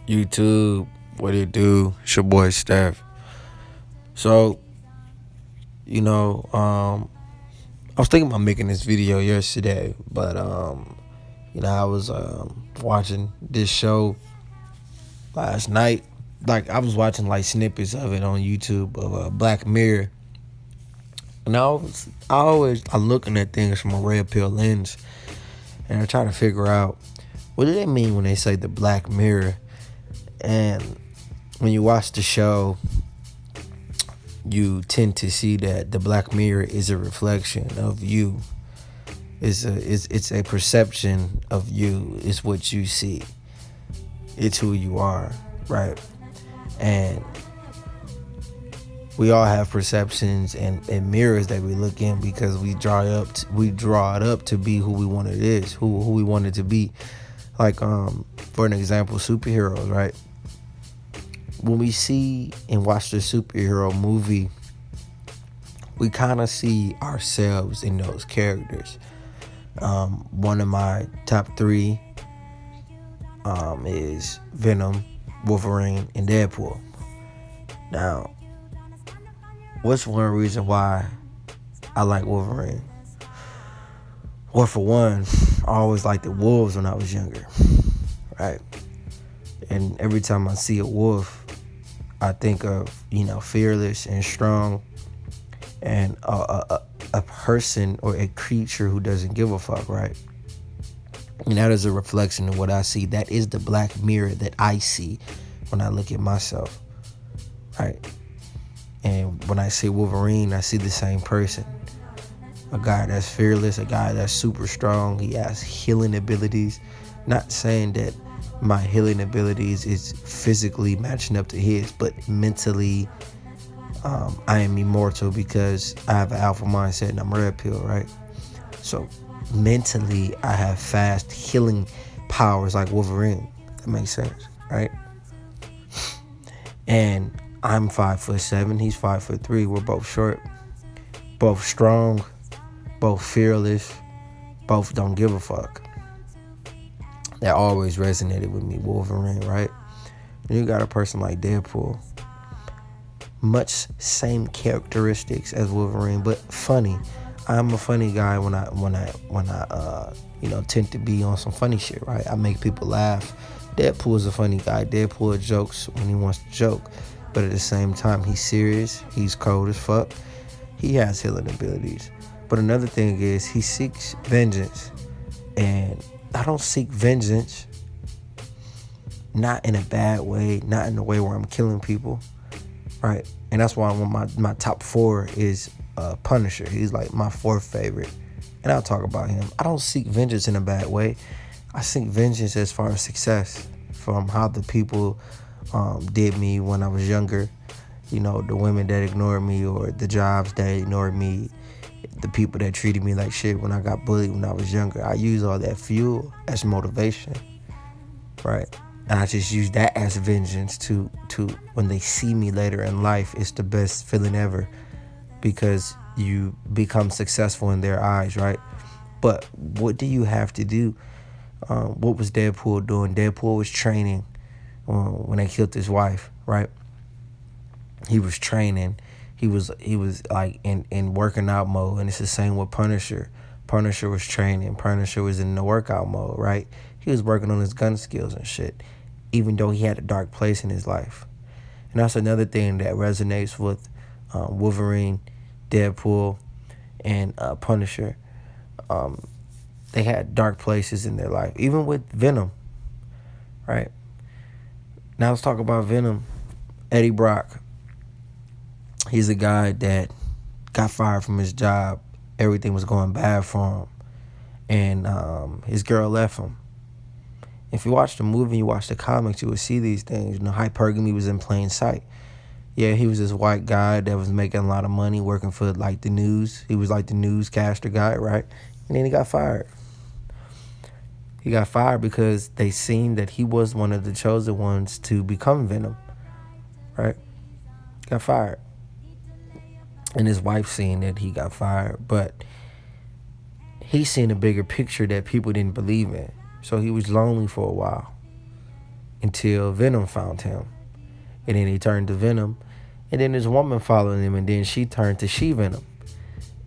YouTube, what it do? It's your boy Steph. So, you know, I was thinking about making this video yesterday, but I was watching this show last night. Like I was watching like snippets of it on YouTube of Black Mirror, and I'm looking at things from a red pill lens, and I try to figure out what do they mean when they say the Black Mirror. And when you watch the show, you tend to see that the Black Mirror is a reflection of you. It's a perception of you. It's what you see. It's who you are, right? And we all have perceptions and mirrors that we look in because we draw it up to be who we want it is, who we want it to be. Like for an example, superheroes, right? When we see and watch the superhero movie, we kind of see ourselves in those characters. One of my top three is Venom, Wolverine, and Deadpool. Now, what's one reason why I like Wolverine? Well, for one, I always liked the wolves when I was younger, right? And every time I see a wolf, I think of, fearless and strong and a person or a creature who doesn't give a fuck, right? And that is a reflection of what I see. That is the Black Mirror that I see when I look at myself, right? And when I see Wolverine, I see the same person. A guy that's fearless, a guy that's super strong. He has healing abilities. Not saying that my healing abilities is physically matching up to his, but mentally, I am immortal because I have an alpha mindset and I'm red pill, right? So mentally, I have fast healing powers like Wolverine. That makes sense, right? And I'm 5'7", he's 5'3". We're both short, both strong, both fearless, both don't give a fuck. That always resonated with me, Wolverine, right? And you got a person like Deadpool, much same characteristics as Wolverine, but funny. I'm a funny guy when I tend to be on some funny shit, right? I make people laugh. Deadpool is a funny guy. Deadpool jokes when he wants to joke, but at the same time, he's serious. He's cold as fuck. He has healing abilities. But another thing is he seeks vengeance, and I don't seek vengeance, not in a bad way, not in a way where I'm killing people, right? And that's why my top four is Punisher. He's like my fourth favorite, and I'll talk about him. I don't seek vengeance in a bad way. I seek vengeance as far as success from how the people did me when I was younger. The women that ignored me, or the jobs that ignored me, the people that treated me like shit when I got bullied when I was younger. I use all that fuel as motivation, right? And I just use that as vengeance to when they see me later in life, it's the best feeling ever because you become successful in their eyes, right? But what do you have to do? What was Deadpool doing? Deadpool was training when they killed his wife, right? He was training. He was like in working out mode, and it's the same with Punisher. Punisher was training. Punisher was in the workout mode, right? He was working on his gun skills and shit, even though he had a dark place in his life. And that's another thing that resonates with Wolverine, Deadpool, and Punisher. They had dark places in their life, even with Venom, right? Now let's talk about Venom. Eddie Brock. He's a guy that got fired from his job. Everything was going bad for him. And his girl left him. If you watch the movie, you watch the comics, you would see these things. Hypergamy was in plain sight. Yeah, he was this white guy that was making a lot of money working for like the news. He was like the newscaster guy, right? And then he got fired. He got fired because they seen that he was one of the chosen ones to become Venom, right? Got fired. And his wife seen that he got fired, but he seen a bigger picture that people didn't believe in. So he was lonely for a while. until Venom found him. And then he turned to Venom. And then his woman followed him, and then she turned to She-Venom.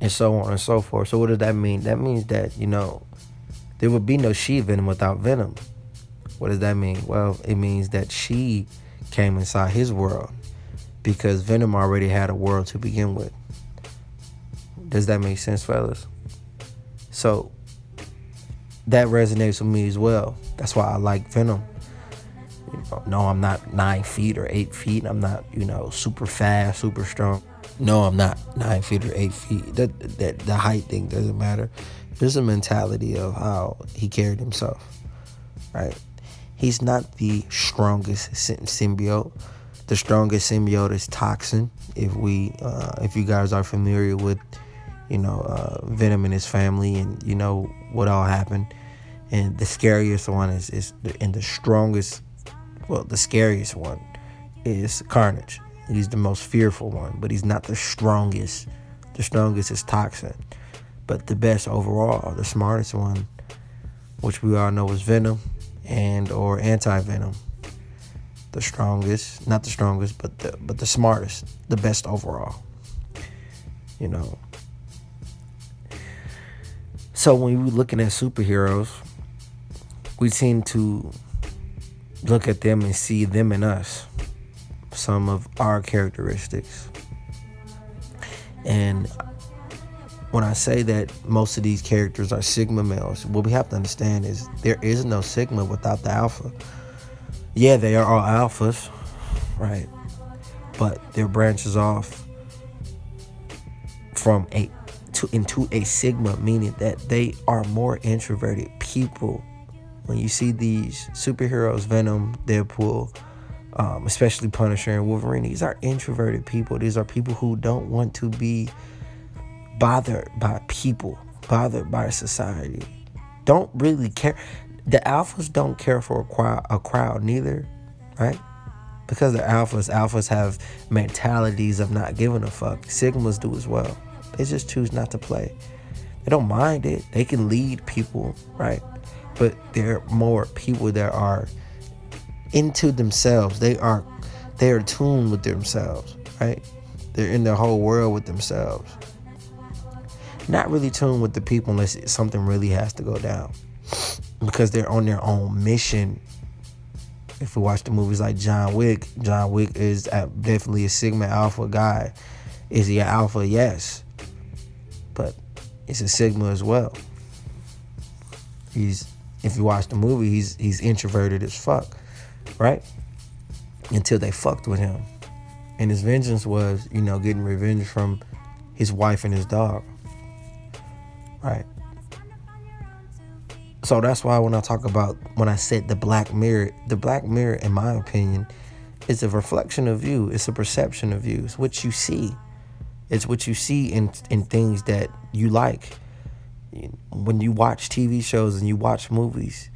And so on and so forth. So what does that mean? That means that, there would be no She-Venom without Venom. What does that mean? Well, it means that she came inside his world because Venom already had a world to begin with. Does that make sense, fellas? So that resonates with me as well. That's why I like Venom. No, I'm not 9 feet or 8 feet. I'm not, super fast, super strong. No, I'm not 9 feet or 8 feet. That the height thing doesn't matter. There's a mentality of how he carried himself, right? He's not the strongest symbiote. The strongest symbiote is Toxin. If you guys are familiar with, Venom and his family, and you know what all happened, and the scariest one the scariest one is Carnage. He's the most fearful one, but he's not the strongest. The strongest is Toxin. But the best overall, the smartest one, which we all know is Venom or Anti-Venom. The strongest, not the strongest, but the smartest, the best overall. So when we're looking at superheroes, we seem to look at them and see them in us, some of our characteristics. And when I say that most of these characters are Sigma males, what we have to understand is there is no Sigma without the Alpha. Yeah, they are all Alphas, right? But they're branches off from into a Sigma, meaning that they are more introverted people. When you see these superheroes, Venom, Deadpool, especially Punisher and Wolverine, these are introverted people. These are people who don't want to be bothered by people, bothered by society, don't really care. The Alphas don't care for a crowd neither, right? Because the Alphas have mentalities of not giving a fuck. Sigmas do as well. They just choose not to play. They don't mind it. They can lead people, right? But they're more people that are into themselves. They are tuned with themselves, right? They're in their whole world with themselves. Not really tuned with the people unless something really has to go down. Because they're on their own mission. If we watch the movies like John Wick is definitely a Sigma Alpha guy. Is he an Alpha? Yes. But it's a Sigma as well. If you watch the movie, he's introverted as fuck, right? Until they fucked with him. And his vengeance was, getting revenge from his wife and his dog. Right? So that's why when I said the Black Mirror, in my opinion, is a reflection of you. It's a perception of you. It's what you see. It's what you see in things that you like. When you watch TV shows and you watch movies,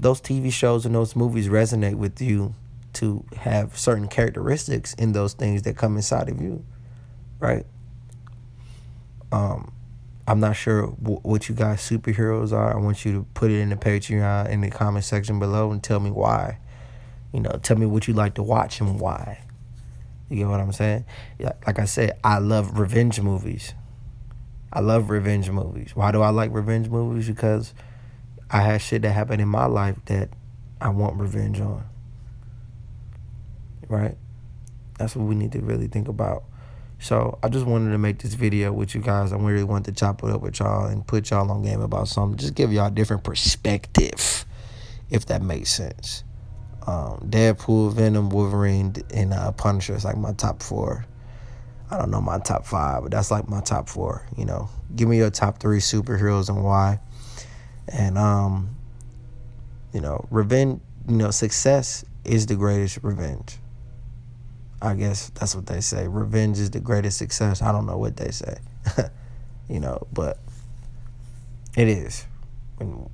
those TV shows and those movies resonate with you to have certain characteristics in those things that come inside of you, right? I'm not sure what you guys superheroes are. I want you to put it in the Patreon in the comment section below and tell me why. Tell me what you like to watch and why. You get what I'm saying? Like I said, I love revenge movies. Why do I like revenge movies? Because I had shit that happened in my life that I want revenge on. Right? That's what we need to really think about. So I just wanted to make this video with you guys. I really wanted to chop it up with y'all and put y'all on game about something. Just give y'all a different perspective, if that makes sense. Deadpool, Venom, Wolverine, and Punisher is like my top 4. I don't know my top 5, but that's like my top 4. Give me your top 3 superheroes and why. And revenge. Success is the greatest revenge. I guess that's what they say. Revenge is the greatest success. I don't know what they say. But it is.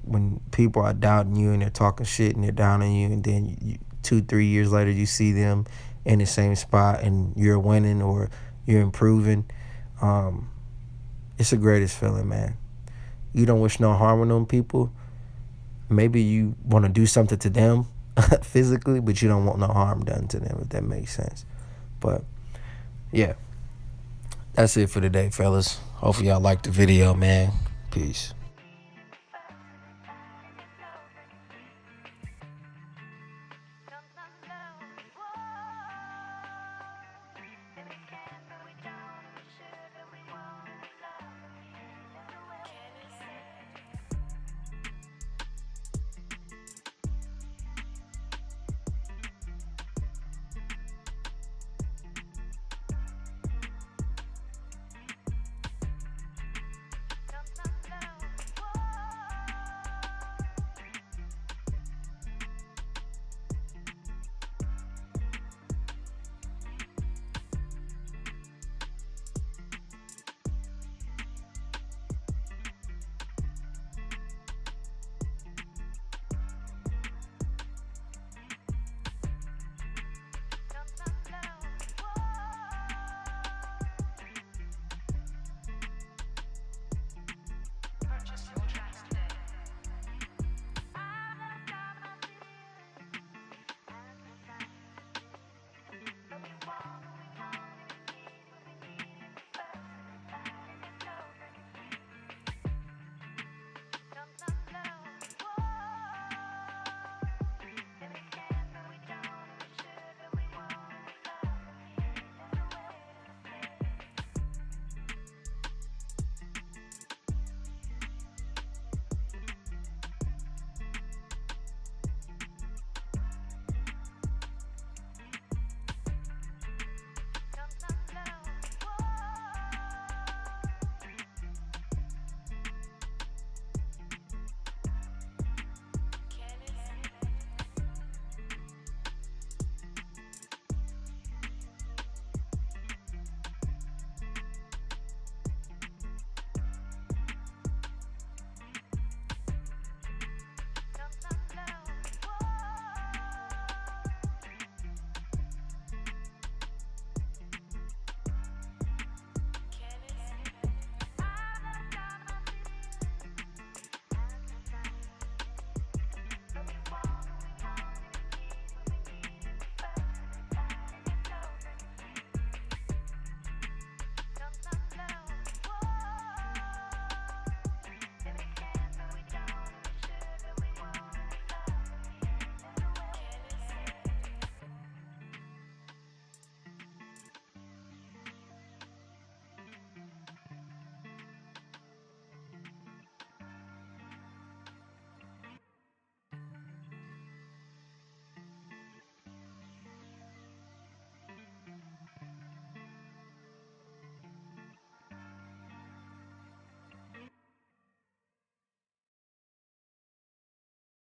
When people are doubting you and they're talking shit and they're down on you, and then 2-3 years later you see them in the same spot and you're winning or you're improving, it's the greatest feeling, man. You don't wish no harm on them people. Maybe you want to do something to them physically, but you don't want no harm done to them, if that makes sense. But yeah, that's it for today, fellas. Hopefully y'all liked the video, man. Peace.